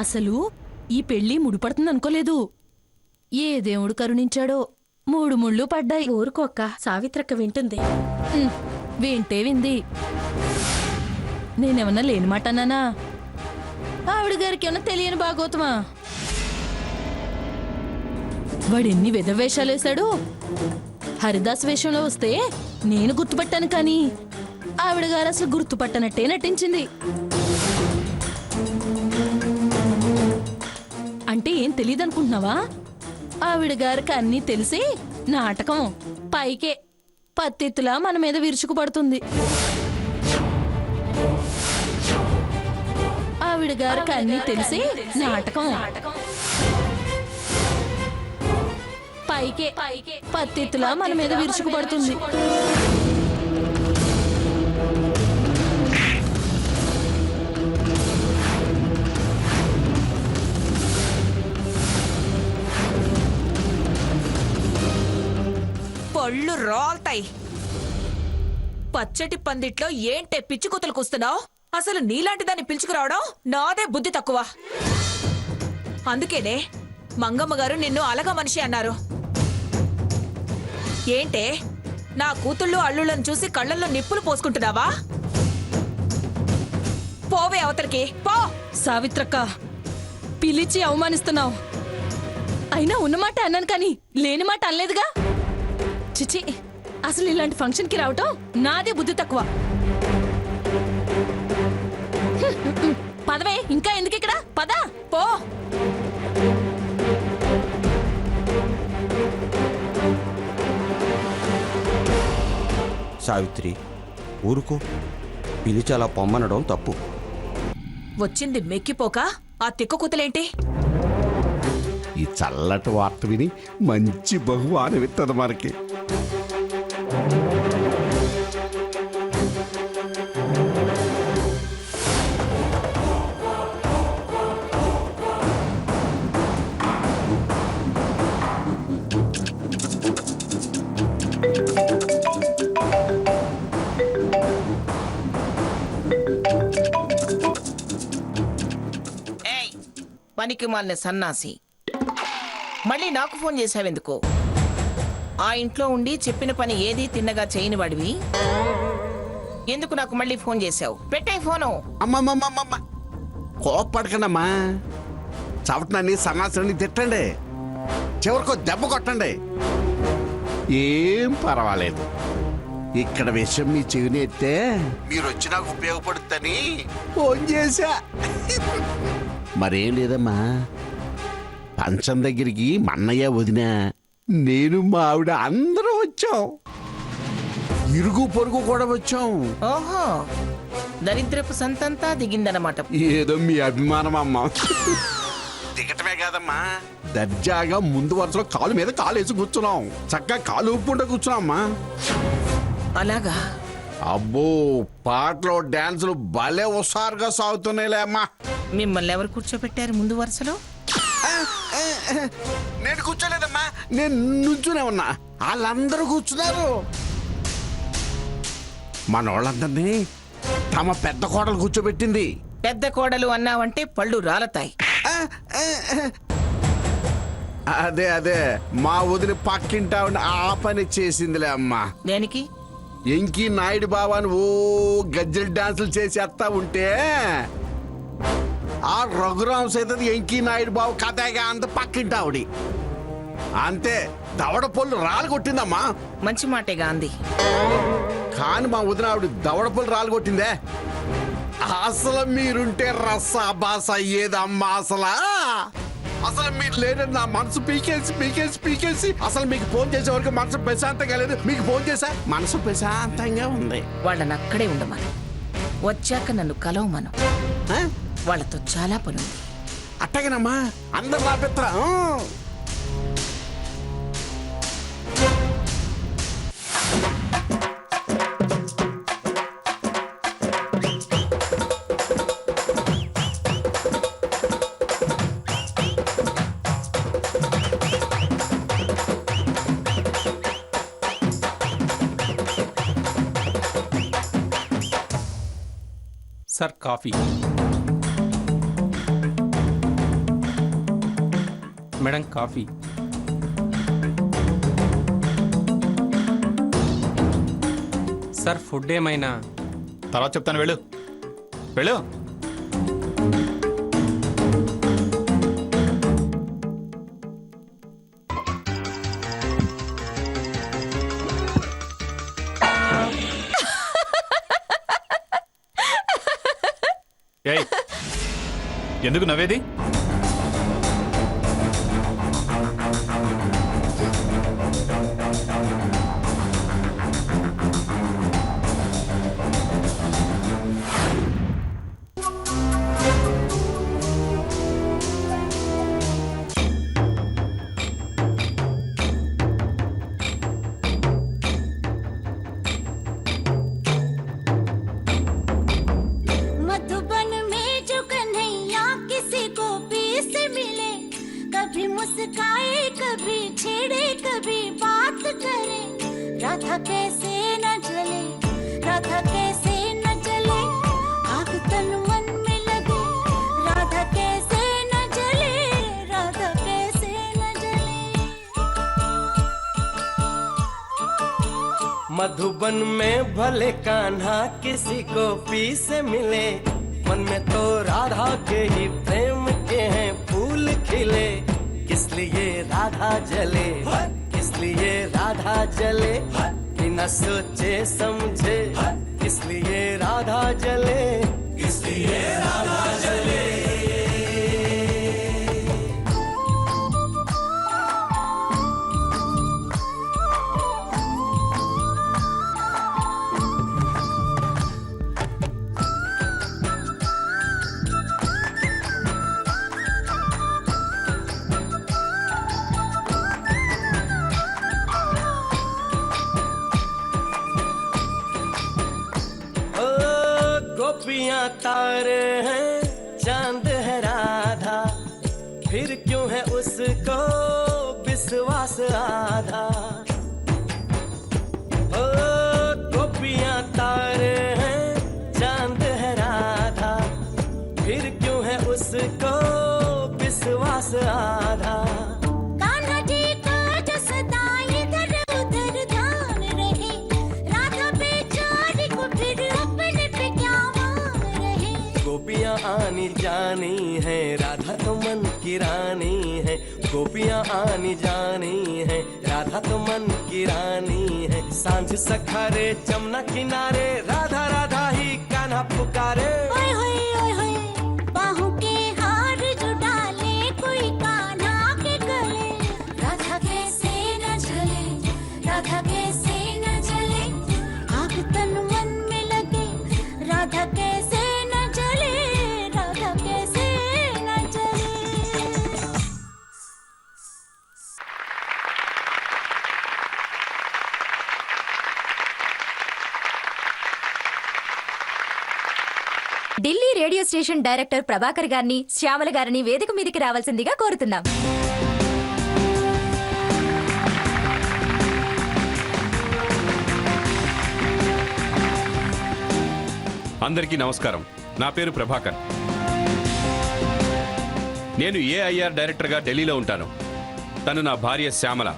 అసలు ఈ పెళ్లి ముడిపడుతుందనుకోలేదు. ఏ దేవుడు కరుణించాడో 3 ముళ్ళు పడ్డాయి. ఊరుకోక్క, సావిత్రక్క వింటుంది. వింటే వింది. నేనేమన్నా లేని మాట అన్నానా? ఆవిడ గారికి ఏమన్నా తెలియని బాగోతమా? వాడెన్ని విధవేషాలేశాడు. హరిదాస్ వేషంలో వస్తే నేను గుర్తుపట్టాను, కానీ ఆవిడ గారు అసలు గుర్తుపట్టనట్టే నటించింది. అంటే ఏం తెలియదనుకుంటున్నావా? ఆవిడ గారికి అన్నీ తెలిసి నాటకం పైకే పత్తిత్తులా మన మీద విరుచుకుపడుతుంది. ఆవిడ గారికి అన్నీ తెలిసి నాటకం పైకే పత్తిత్తులా మన మీద విరుచుకుపడుతుంది. పళ్ళు రాల్తాయి. పచ్చటి పందిట్లో ఏంటే పిచ్చి కూతులు కూస్తున్నావు? అసలు నీలాంటి దాన్ని పిలుచుకురావడం నాదే బుద్ధి తక్కువ. అందుకేనే మంగమ్మ గారు నిన్ను అలగ మనిషి అన్నారు. ఏంటే నా కూతుళ్ళు అల్లుళ్ళను చూసి కళ్ళల్లో నిప్పులు పోసుకుంటున్నావా? పోవే అవతలికి పో. సావిత్రక్క, పిలిచి అవమానిస్తున్నావు. అయినా ఉన్నమాట అన్నాను, కానీ లేని మాట అనలేదుగా. చిచి, అసలు ఇలాంటి ఫంక్షన్ కి రావటం నాదే బుద్ధి తక్కువ. పదవే, ఇంకా ఎందుకు ఇక్కడ? పద పో. సావిత్రి, ఊరుకో. పిలిచి అలా పొమ్మనడం తప్పు. వచ్చింది మెక్కిపోక ఆ తిక్క కూతులేంటి? ఈ చల్లటి వార్త విని మంచి బహుమానం ఇస్తుంది మనకి. పనికి మాలిన సన్నాసి, మళ్ళీ నాకు ఫోన్ చేశావెందుకు? ఆ ఇంట్లో ఉండి చెప్పిన పని ఏది తిన్నగా చేయని వాడివి ఎందుకు నాకు మళ్ళీ ఫోన్ చేశావు? పెట్టే ఫోను. అమ్మమ్మమ్మమ్మ, కోప్పడకండమ్మా. చవటనని సన్నాసుని తిట్టండి, చివరికో దెబ్బ కొట్టండి, ఏం పర్వాలేదు. ఇక్కడ విషయం మీ చెవిని ఎత్తే మీరు వచ్చి నాకు ఉపయోగపడుతుందని ఫోన్ చేశా. మరేం లేదమ్మా, పంచం దగ్గరికి మన్నయ్య వదిన నేను మా ఆవిడ అందరం వచ్చాం. ఇరుగు పొరుగు కూడా వచ్చాం. ఓహో, దరిద్రపు సంతంతా దిగిందన్నమాట. ఏదో మీ అభిమానం అమ్మా. దిగటమే కాదమ్మా, దర్జాగా ముందు వరుసలో కాలు మీద కాలు వేసి కూర్చున్నాం. చక్కగా కాలు ఊపుకుంటూ కూర్చున్నామ్మా. అలాగా? అబ్బో, పాటలు డాన్సులు భలే హుషారుగా సాగుతున్నాయిలే అమ్మా. మిమ్మల్ని ఎవరు కూర్చోబెట్టారు ముందు వరుసలో? నేను కూర్చోలేదమ్మా, నేను నుంచునే ఉన్నా. వాళ్ళందరూ కూర్చున్నారు. మన వాళ్ళందరినీ తమ పెద్ద కోడలు కూర్చోబెట్టింది. పెద్ద కోడలు అన్నావంటే పళ్ళు రాలతాయి. అదే అదే, మా వదిన పక్కింటావిడ ఆ పని చేసిందిలే అమ్మా. దేనికి? ఎంకి నాయుడు బాబాను ఓ గజ్జల డాన్సులు చేసేస్తా ఉంటే ఆ రఘురాం సైతం ఎంకి నాయుడు బాబు కథగా అంత పక్కింటావిడి. అంతే, దవడ పొల్లు రాలు కొట్టిందమ్మా. మంచి మాటేగా అంది. కాని మా వదిన ఆవిడ దవడ పొల్లు రాలు కొట్టిందే. అసలు మీరుంటే రస్సా బాస అయ్యేదమ్మా. అసలు మీరు లేదని నా మనసు పీకేసి అసలు మీకు ఫోన్ చేసే వరకు మనసు ప్రశాంతంగా లేదు. మీకు ఫోన్ చేసా మనసు ప్రశాంతంగా ఉంది. వాళ్ళని అక్కడే ఉండమను, వచ్చాక నన్ను కలవమను. వాళ్ళతో చాలా పనుంది. అట్టగనమ్మా, అందరు రాపెత్తా. Sir, coffee. Madam coffee. Sir food ఏమైనా? తర్వాత చెప్తాను, వెళ్ళు వెళ్ళు. ఏయ్, ఎందుకు నవ్వేది? मधुबन में जो कन्हैया किसी को भी से मिले, कभी मुस्काए कभी छेड़े कभी बात करे, राधा कैसे न जले, राधा कैसे न जले, आग तन मन में लगे, राधा कैसे न जले, राधा कैसे न जले। मधुबन में भले कान्हा किसी को पी से मिले, मन में तो राधा के ही प्रेम के हैं फूल खिले, किस लिए राधा जले, किस लिए राधा जले, बिना सोचे समझे, किस लिए राधा जले, किस लिए राधा जले। गोपियां तारे हैं चांद है राधा, फिर क्यों है उसको विश्वास आधा। ओ गोपियां तारे हैं चांद है राधा, फिर क्यों है उसको विश्वास आधा। कान्हा जी का जो सदा इधर उधर ध्यान रहे, राधा बेचारी को फिर अपने पे क्या मान रहे। गोपियां आनी जानी है, राधा तो मन की रानी है, गोपियां आनी जानी है, राधा तो मन की रानी है। सांझ सखारे जमुना किनारे, राधा राधा ही कान्हा पुकारे। ओए होए ओए होए, बाहों के हार जो डाले कोई कान्हा के गले, राधा कैसे न जले, राधा कैसे न जले, आग तन मन में लगे, राधा कैसे न जले, राधा कैसे न जले। Delhi radio station director Prabhakar గారిని, శ్యామల గారిని వేదిక మీదకి రావాల్సిందిగా కోరుతున్నాం. అందరికీ నమస్కారం. నా పేరు ప్రభాకర్. నేను ఏఐఆర్ డైరెక్టర్గా ఢిల్లీలో ఉంటాను. తను నా భార్య శ్యామల.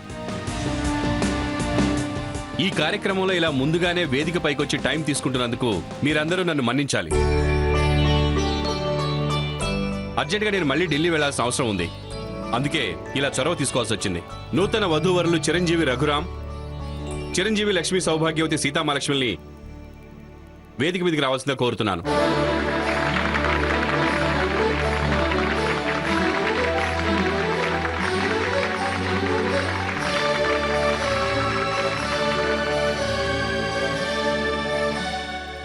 ఈ కార్యక్రమంలో ఇలా ముందుగానే వేదిక పైకొచ్చి టైం తీసుకుంటున్నందుకు మీరందరూ నన్ను మన్నించాలి. అర్జెంట్గా నేను మళ్ళీ ఢిల్లీ వెళ్లాల్సిన అవసరం ఉంది. అందుకే ఇలా చొరవ తీసుకోవాల్సి వచ్చింది. నూతన వధూవరులు చిరంజీవి రఘురామ్, చిరంజీవి లక్ష్మీ సౌభాగ్యవతి సీతామహాలక్ష్మిని వేదిక మీదకి రావాల్సిందిగా కోరుతున్నాను.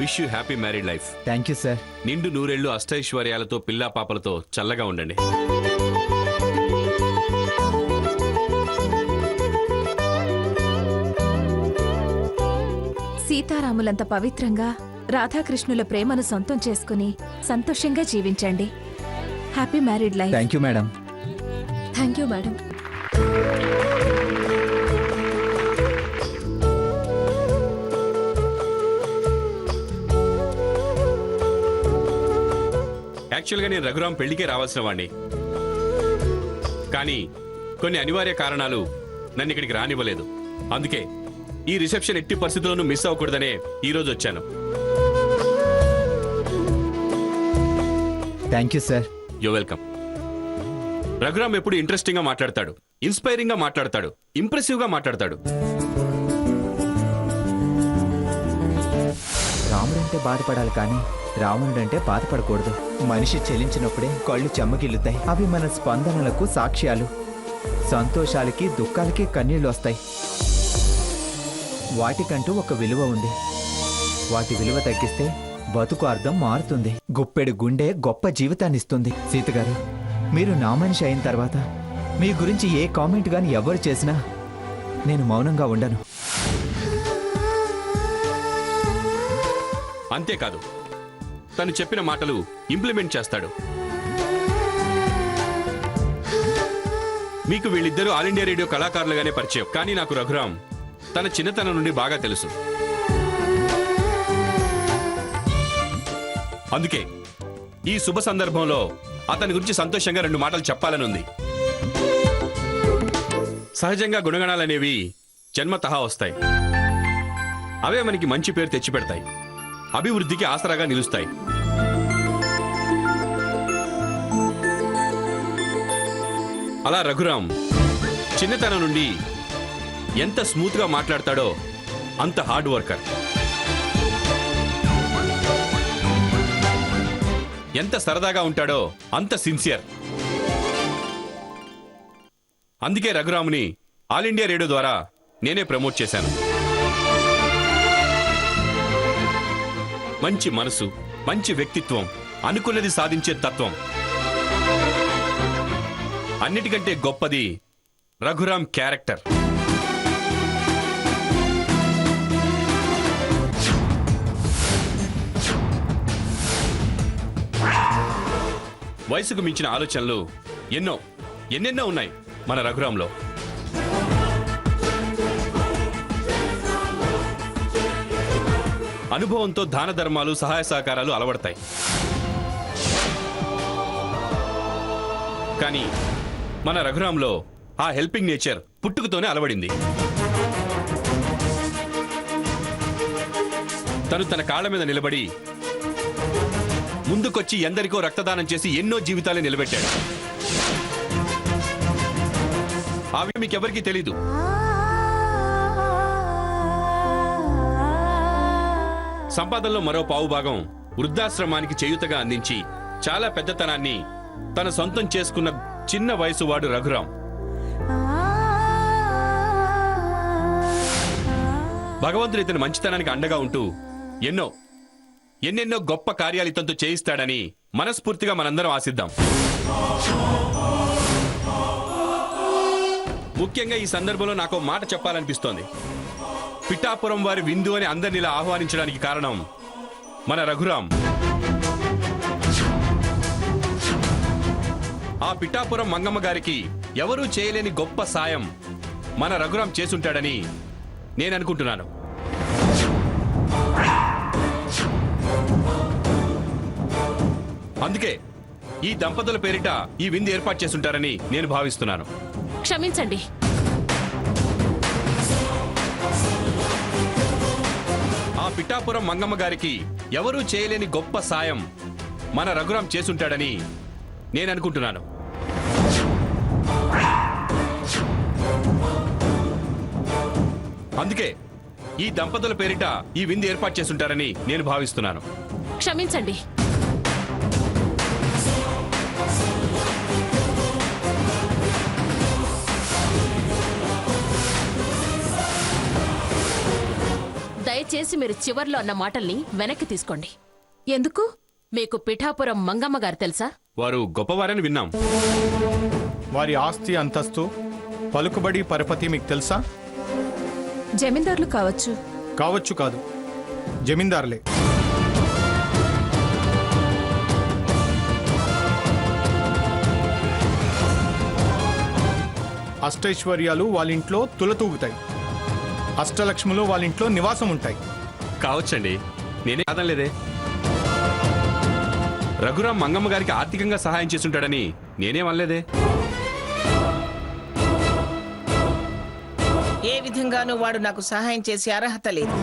Wish you happy married life. Thank you sir. నిండు నూరేళ్లు అష్టైశ్వర్యాలతో పిల్లా పాపలతో చల్లగా ఉండండి. సీతారాములంత పవిత్రంగా రాధాకృష్ణుల ప్రేమను సొంతం చేసుకుని సంతోషంగా జీవించండి. Happy married life. Thank you madam. Thank you madam. యాక్చువల్గా నేను రఘురామ్ పెళ్లికే రావాల్సిన వాడిని, కానీ కొన్ని అనివార్య కారణాలు నన్ను ఇక్కడికి రానివ్వలేదు. అందుకే ఈ రిసెప్షన్ ఎట్టి పరిస్థితుల్లోనూ మిస్ అవ్వకూడదనే ఈ రోజు వచ్చాను. Thank you sir. You welcome. Raghuram ఎప్పుడు ఇంట్రెస్టింగ్ గా మాట్లాడతాడు, ఇన్స్పైరింగ్ గా మాట్లాడతాడు, ఇంప్రెసివ్ గా మాట్లాడతాడు. రాముడంటే బాధపడాలి కానీ రావణుడంటే బాధపడకూడదు. మనిషి చెలించినప్పుడే కళ్ళు చెమ్మగిల్లుతాయి. అవి మన స్పందనలకు సాక్ష్యాలు. సంతోషాలకి దుఃఖాలకి కన్నీళ్ళు వస్తాయి. వాటికంటూ ఒక విలువ ఉంది. వాటి విలువ తగ్గిస్తే బతుకు అర్థం మారుతుంది. గుప్పెడు గుండె గొప్ప జీవితాన్నిస్తుంది. సీతగారు, మీరు నా మనిషి అయిన తర్వాత మీ గురించి ఏ కామెంట్ గాని ఎవరు చేసినా నేను మౌనంగా ఉండను. అంతేకాదు, తను చెప్పిన మాటలు ఇంప్లిమెంట్ చేస్తాడు. మీకు వీళ్ళిద్దరూ ఆల్ ఇండియా రేడియో కళాకారులుగానే పరిచయం, కానీ నాకు రఘురామ్ తన చిన్నతనం నుండి బాగా తెలుసు. అందుకే ఈ శుభ సందర్భంలో అతని గురించి సంతోషంగా 2 మాటలు చెప్పాలని ఉంది. సహజంగా గుణగణాలనేవి జన్మతహా వస్తాయి. అవే మనకి మంచి పేరు తెచ్చిపెడతాయి, అభివృద్ధికి ఆసరాగా నిలుస్తాయి. అలా రఘురామ్ చిన్నతనం నుండి ఎంత స్మూత్ గా మాట్లాడతాడో అంత హార్డ్ వర్కర్. ఎంత సరదాగా ఉంటాడో అంత సిన్సియర్. అందుకే రఘురాముని ఆల్ ఇండియా రేడియో ద్వారా నేనే ప్రమోట్ చేశాను. మంచి మనసు, మంచి వ్యక్తిత్వం, అనుకున్నది సాధించే తత్వం. అన్నిటికంటే గొప్పది రఘురామ్ క్యారెక్టర్. వయసుకు మించిన ఆలోచనలు ఎన్నెన్నో ఉన్నాయి మన రఘురాంలో. అనుభవంతో దాన ధర్మాలు, సహాయ సహకారాలు అలవడతాయి. కానీ మన రఘురాంలో ఆ హెల్పింగ్ నేచర్ పుట్టుకతోనే అలవడింది. తను తన కాళ్ల మీద నిలబడి ముందుకొచ్చి ఎందరికో రక్తదానం చేసి ఎన్నో జీవితాలు నిలబెట్టాడు. అవి మీకెవరికీ తెలీదు. సంపాదనలో మరో పావు భాగం వృద్ధాశ్రమానికి చేయూతగా అందించి చాలా పెద్దతనాన్ని తన సొంతం చేసుకున్న చిన్న వయసు వాడు రఘురాం. భగవంతుడు ఇతని మంచితనానికి అండగా ఉంటూ ఎన్నెన్నో గొప్ప కార్యాలు ఇతనితో చేయిస్తాడని మనస్ఫూర్తిగా మనందరం ఆశిద్దాం. ముఖ్యంగా ఈ సందర్భంలో నాకు మాట చెప్పాలనిపిస్తోంది. పిఠాపురం వారి విందు అని అందరిని ఇలా ఆహ్వానించడానికి కారణం మన రఘురాం. ఆ పిఠాపురం మంగమ్మ గారికి ఎవరూ చేయలేని గొప్ప సాయం మన రఘురాం చేసుంటాడని నేను అనుకుంటున్నాను. అందుకే ఈ దంపతుల పేరిట ఈ విందు ఏర్పాటు చేసుంటారని నేను భావిస్తున్నాను. క్షమించండి. ఆ పిఠాపురం మంగమ్మ గారికి ఎవరూ చేయలేని గొప్ప సాయం మన రఘురాం చేసుంటాడని నేను అనుకుంటున్నాను. అందుకే ఈ దంపతుల పేరిట ఈ విందు ఏర్పాటు చేసుంటారని నేను భావిస్తున్నాను. క్షమించండి. దయచేసి మీరు చివర్లో అన్న మాటల్ని వెనక్కి తీసుకోండి. ఎందుకు? మీకు పిఠాపురం మంగమ్మ గారు తెలుసా? వారు గొప్పవారని విన్నాం. వారి ఆస్తి, అంతస్తు, పలుకుబడి, పరపతి మీకు తెలుసా? జమీందారులు కావచ్చు. కావచ్చు కాదు, జమీందారులే. అష్టైశ్వర్యాలు వాళ్ళ ఇంట్లో తులతూగుతాయి. అష్టలక్ష్ములు వాళ్ళ ఇంట్లో నివాసం ఉంటాయి. కావచ్చండి, నేనే కాదనలేదే. రఘురాం మంగమ్మ గారికి ఆర్థికంగా సహాయం చేస్తుంటాడని నేనేమనలేదే. ఏ విధంగానూ వాడు నాకు సహాయం చేసే అర్హత లేదు.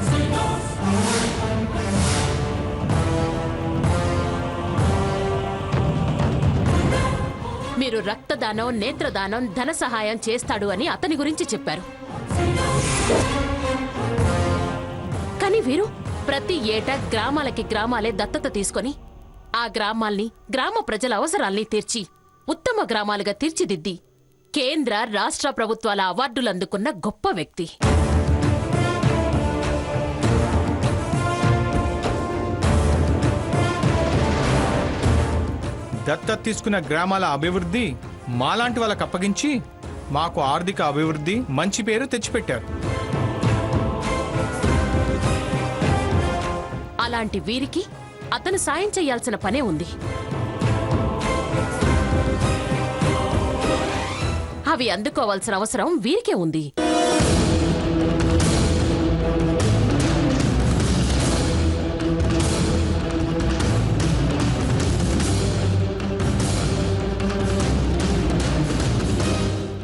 మీరు రక్తదానం, నేత్రదానం, ధన సహాయం చేస్తాడు అని అతని గురించి చెప్పారు. కానీ వీరు ప్రతి ఏటా గ్రామాలే దత్తత తీసుకొని ఆ గ్రామాల్ని, గ్రామ ప్రజల అవసరాల్ని తీర్చి ఉత్తమ గ్రామాలుగా తీర్చిదిద్ది కేంద్ర, రాష్ట్ర ప్రభుత్వాల అవార్డులు అందుకున్న గొప్ప వ్యక్తి. దత్తత తీసుకున్న గ్రామాల అభివృద్ధి మాలాంటి వాళ్ళకి అప్పగించి మాకు ఆర్థిక అభివృద్ధి, మంచి పేరు తెచ్చిపెట్టారు. అలాంటి వీరికి అతను సాయం చేయాల్సిన పనే ఉంది. అవి అందుకోవాల్సిన అవసరం వీరికే ఉంది.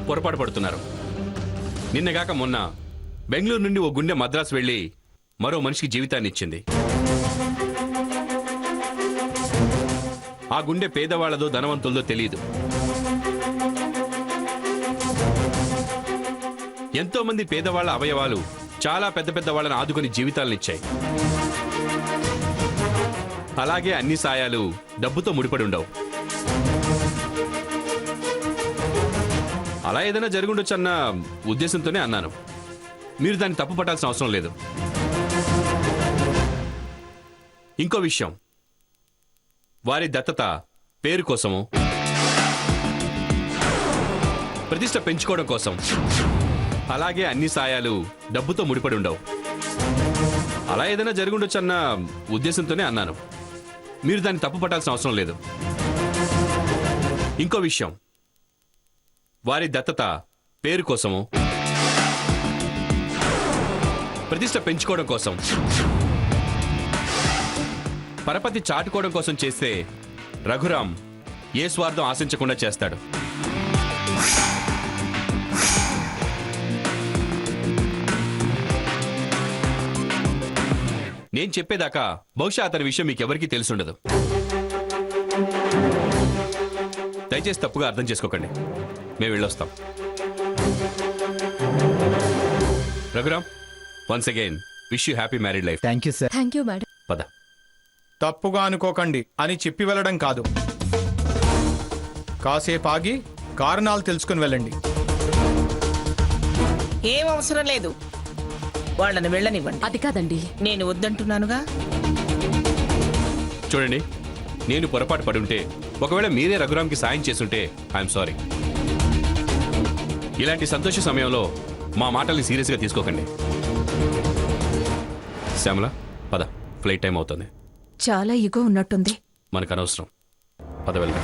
పొరపాటు పడుతున్నారు. నిన్నగాక మొన్న బెంగళూరు నుండి ఓ గుండె మద్రాసు వెళ్లి మరో మనిషికి జీవితాన్ని ఇచ్చింది. ఆ గుండె పేదవాళ్లదో ధనవంతులదో తెలియదు. ఎంతో మంది పేదవాళ్ల అవయవాలు చాలా పెద్ద పెద్ద వాళ్ళని ఆదుకుని జీవితాలనిచ్చాయి. అలాగే అన్ని సాయాలు డబ్బుతో ముడిపడి ఉండవు. అలా ఏదైనా జరుగుండొచ్చన్న ఉద్దేశంతోనే అన్నాను. మీరు దాన్ని తప్పు పట్టాల్సిన అవసరం లేదు. ఇంకో విషయం, వారి దత్తత పేరు కోసము, ప్రతిష్ట పెంచుకోవడం కోసం, అలాగే అన్ని సాయాలు డబ్బుతో ముడిపడి ఉండవు. అలా ఏదైనా జరుగుండొచ్చన్న ఉద్దేశంతోనే అన్నాను. మీరు దాన్ని తప్పు పట్టాల్సిన అవసరం లేదు. ఇంకో విషయం, వారి దత్తత పేరు కోసము, ప్రతిష్ట పెంచుకోవడం కోసం, పరపతి చాటుకోవడం కోసం చేస్తే రఘురాం ఏ స్వార్థం ఆశించకుండా చేస్తాడు. నేను చెప్పేదాకా బహుశా అతని విషయం మీకెవరికీ తెలుసుండదు. దయచేసి తప్పుగా అర్థం చేసుకోకండి. మేము వెళ్ళొస్తాం. Raghuram, once again wish you happy married life. Thank you sir. Thank you madam. పద. తప్పుగా అనుకోకండి అని చెప్పి వెళ్ళడం కాదు, కాసేపు ఆగి కారణాలు తెలుసుకుని వెళ్ళండి. ఏం అవసరం లేదు, వాళ్ళని వెళ్ళనివ్వండి. అది కాదండి, నేను వద్దంటున్నానుగా. చూడండి, నేను పొరపాటు పడుంటే, ఒకవేళ మీరే రఘురాంకి సాయం చేస్తుంటే ఐఎమ్ సారీ. ఇలాంటి సంతోష సమయంలో మా మాటల్ని సీరియస్గా తీసుకోకండి. శ్యామల, పద, ఫ్లైట్ టైం అవుతుంది. చాలా ఇగో ఉన్నట్టుంది. మనకు అనవసరం. పద వెళ్దాం.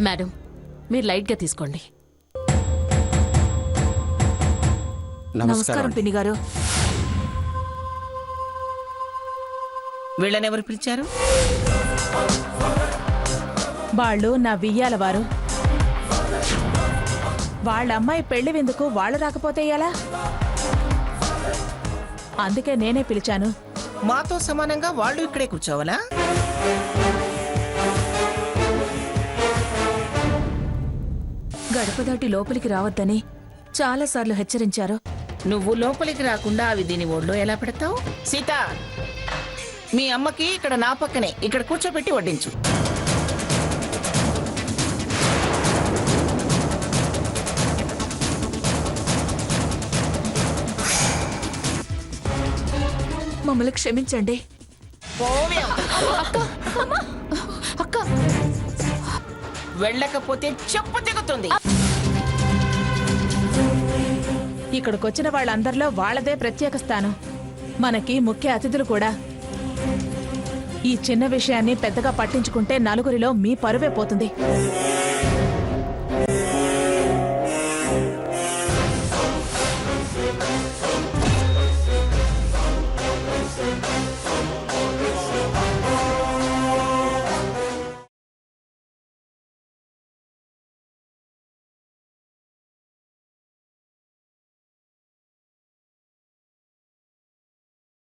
మేడం, మీరు లైట్గా తీసుకోండి. నమస్కారం పిన్ని గారు. వీళ్ళనెవరు పిలిచారు? వాళ్ళు నా వియ్యాల వారు. వాళ్ళ అమ్మాయి పెళ్లి విందుకు వాళ్ళు రాకపోతే ఎలా? అందుకే నేనే పిలిచాను. మాతో సమానంగా వాళ్ళు ఇక్కడే కూర్చోవాలా? గడప దాటి లోపలికి రావద్దని చాలాసార్లు హెచ్చరించారు. నువ్వు లోపలికి రాకుండా అవి దీని ఒళ్ళో ఎలా పెడతావు? సీత, మీ అమ్మకి ఇక్కడ నా పక్కనే ఇక్కడ కూర్చోబెట్టి వడ్డించు. మమ్మల్ని క్షమించండి. పోవే అక్క. వెళ్ళకపోతే చెప్పు దిగుతుంది. ఇక్కడికొచ్చిన వాళ్ళందరిలో వాళ్ళదే ప్రత్యేక స్థానం. మనకి ముఖ్య అతిథులు కూడా. ఈ చిన్న విషయాన్ని పెద్దగా పట్టించుకుంటే నలుగురిలో మీ పరువే పోతుంది.